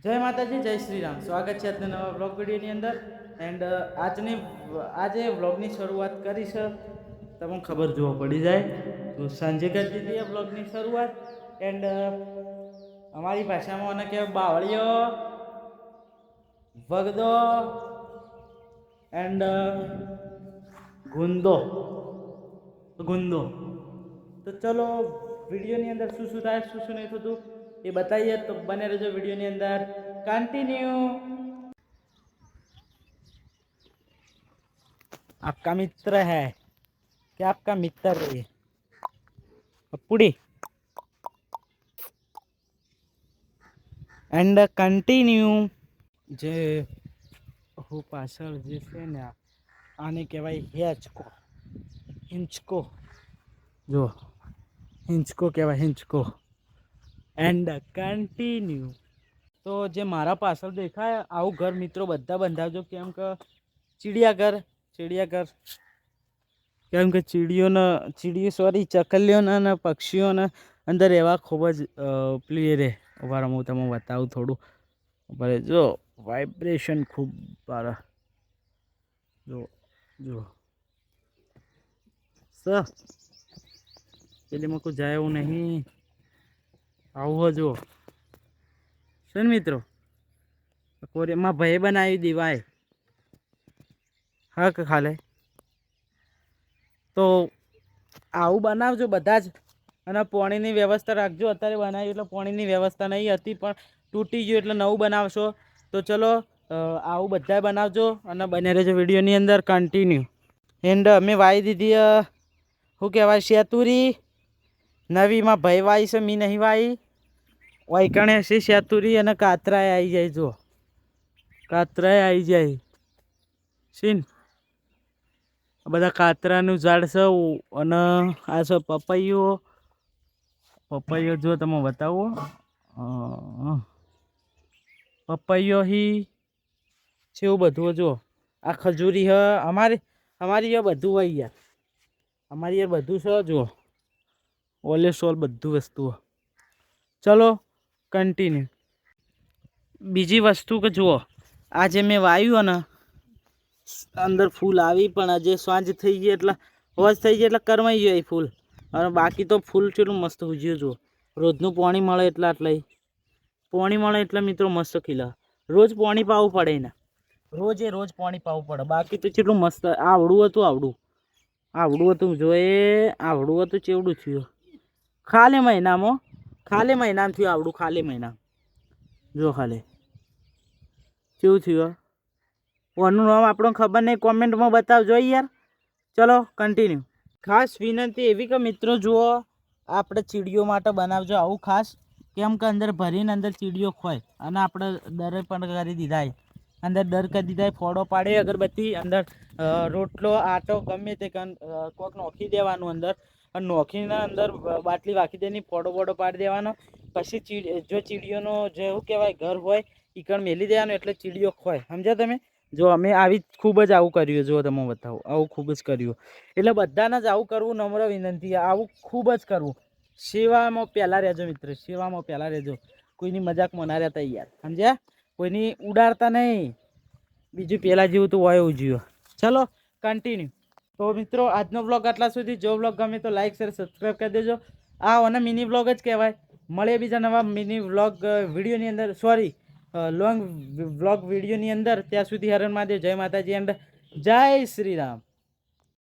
જય માતાજી, જય શ્રી રામ. સ્વાગત છે આજના નવા બ્લોગ વિડીયોની અંદર. એન્ડ આજે બ્લોગની શરૂઆત કરી છે, તમને ખબર જોવા પડી જાય તો સાંજે કરી દીધી બ્લોગની શરૂઆત. એન્ડ અમારી ભાષામાં મને કહેવાય બાવળીઓ, વગદો એન્ડ ગુંદો ગુંદો. તો ચલો વિડીયોની અંદર શું શું થાય, શું શું નહીં થતું એ बताइए. तो बने रहो वीडियो ની અંદર. कंटिन्यू. आपका मित्र है क्या? आपका मित्र है पुड़ी. And continue. जे હું પાછળ જે છે ને આને કહેવાય હેચકો, હિંચકો. જો હિંચકો કહેવાય, હિંચકો. And continue. તો જે મારા પાછળ દેખાય આવું ઘર મિત્રો બધા બંધાવજો, કેમ કે ચિડિયાઘર કેમ કે ચકલીઓના અને પક્ષીઓના અંદર એવા ખૂબ જ પ્રિય રહે. ઉભા હું તમને બતાવું થોડું. ભલે જો વાઇબ્રેશન ખૂબ સારા. જો જો પેલીમાં કોઈ જાય એવું નહીં. આવું જો શું મિત્રો, કોરેમાં ભાઈ બનાવી દીવાય હા કે ખાલે. તો આવું બનાવજો બધા જ. અને પાણીની વ્યવસ્થા રાખજો. અત્યારે બનાવ્યું એટલે પાણીની વ્યવસ્થા નહીં હતી, પણ તૂટી ગયું એટલે નવું બનાવશો. તો ચલો આવું બધા બનાવજો અને બને રહેજો વિડીયોની અંદર કન્ટિન્યુ. એન્ડ અમે વાઈ દીધી શું કહેવાય શેતુરી. નવીમાં ભાઈ વાઈ છે, મી નહીં વાઈ. વાયકણે છે શેતુરી અને કાતરાએ આવી જાય. જો કાતરાએ આવી જાય સીન. બધા કાતરાનું ઝાડ છે. અને આ છે પપૈયો જો તમે બતાવો. પપૈયો હી છે એવું બધું. જો આ ખજૂરી હ અમારી યાર બધું હોય યાર. અમારી યાર બધું છે. જુઓ ઓલે સોલ બધું વસ્તુઓ. ચલો કન્ટિન્યુ. બીજી વસ્તુ કે જુઓ આજે મેં વાવ્યું ને અંદર ફૂલ આવી, પણ આજે સાંજ થઈ ગઈ એટલે હોજ થઈ ગઈ એટલે કરમાઈ ગયો એ ફૂલ. અને બાકી તો ફૂલ કેટલું મસ્ત ઉજ્યું. જુઓ રોજનું પાણી મળે એટલે પાણી મળે એટલે મિત્રો મસ્ત ખીલા. રોજ પાણી પાવું પડે ને, રોજ પાણી પાવું પડે. બાકી તો કેટલું મસ્ત આવડું હતું જો એ આવડું હતું ચેવડું થયું ખાલી મહિનામાં થયું આવડું. ખાલી મહિના જો ખાલી કેવું થયું. ઓનું નામ આપણને ખબર નહીં, કોમેન્ટમાં બતાવજો યાર. ચલો કન્ટિન્યુ. ખાસ વિનંતી એવી કે મિત્રો જુઓ આપણે ચીડીઓ માટે બનાવજો આવું ખાસ, કેમ કે અંદર ભરીને અંદર ચીડીઓ ખોય. અને આપણે દર પણ કરી દીધા, અંદર દર કરી દીધા, ફોડો પાડે અગરબત્તી અંદર રોટલો આટો ગમે તે કોક નોખી દેવાનું અંદર. અને નોખીને અંદર બાટલી વાખી દેની, ફોડો બોડો પાડી દેવાનો. પછી જો ચીડીઓનો જેવું કહેવાય ઘર હોય ઈકણ મેલી દેવાનું એટલે ચીડીઓ ખોય. સમજ્યા તમે? જો અમે આવી ખૂબ જ આવું કર્યું. જો તમે બતાવો આવું ખૂબ જ કર્યું. એટલે બધાને જ આવું કરવું નમ્ર વિનંતી. આવું ખૂબ જ કરવું. સેવામાં પહેલાં રહેજો મિત્ર, સેવામાં પહેલાં રહેજો. કોઈની મજાકમાં ના રહેતા યાર. સમજ્યા? કોઈની ઉડાડતા નહીં. બીજું પહેલાં જેવું તો હોય એવું જીવો. ચલો કન્ટિન્યુ. તો મિત્રો આજનો બ્લોગ આટલા સુધી. જો બ્લોગ ગમે તો લાઈક શેર સબસ્ક્રાઈબ કરી દેજો. આ અને મિની બ્લોગ જ કહેવાય. મળે બીજા નવા મિની બ્લોગ વિડીયોની અંદર, સોરી લોંગ બ્લોગ વિડીયોની અંદર. ત્યાં સુધી હરણ મહાદેવ, જય માતાજી એન્ડ જય શ્રી રામ.